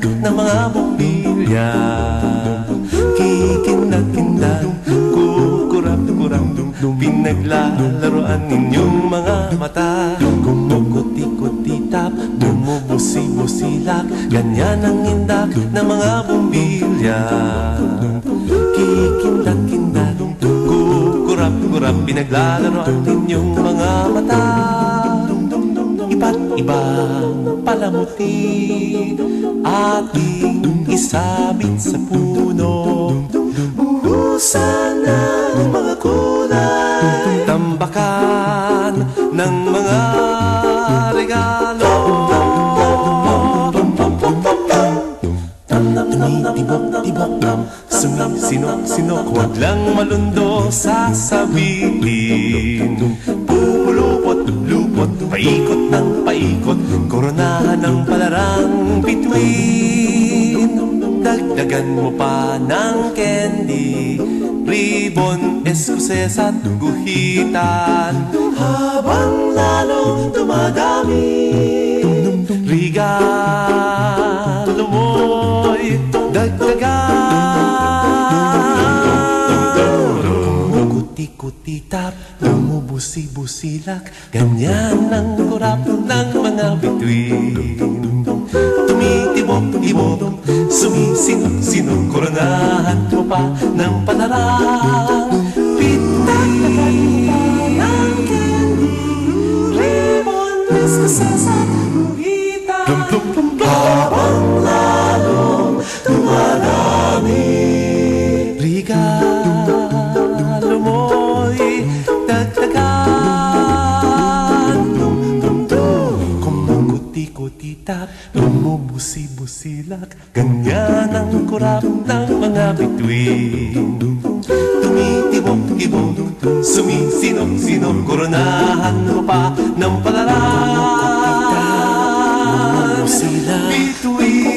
ng mga bumbilya. Kikindag-kindag, kukurap-kurap, pinaglalaroan ninyong mga mata. Kumukuti-kutitap, bumubusi-busilak, ganyan ang indak ng mga bumbilya. Kikindag-kindag, kukurap-kurap, pinaglalaroan ninyong mga mata. Iba't ibang palamuti ating isabit sa puno. Buhusan ng mga kulay, tambakan ng mga regalo. Tumitibok-tibok, sumisinok-sinok, huwag lang malundo sasabihin. Pupulupot-lupot, paikot ng paikot, koronahan ng palarang bituin. Dagdagan mo pa ng candy, ribbon, eskuses at guhitan. Habang lalong dumadami, regalo mo'y dagdagan. Kuti-kuti-tap, bumubusi-busilak, ganyan ang kurap ng mga bituin. Tumitibok-tibok, sumisinok-sinok, koronahan mo pa ng palarang bituin. Ng candy, ribbon, eskuses at guhitan. Habang lalong dumadami, regalo mo'y dagdagan. Kumukuti-kutitap, bumubusi-busilak, ganyan ang kurap ng mga bituin. Tumitibok-tibok, sumisinok-sinok, koronahan mo pa ng palarang bituin.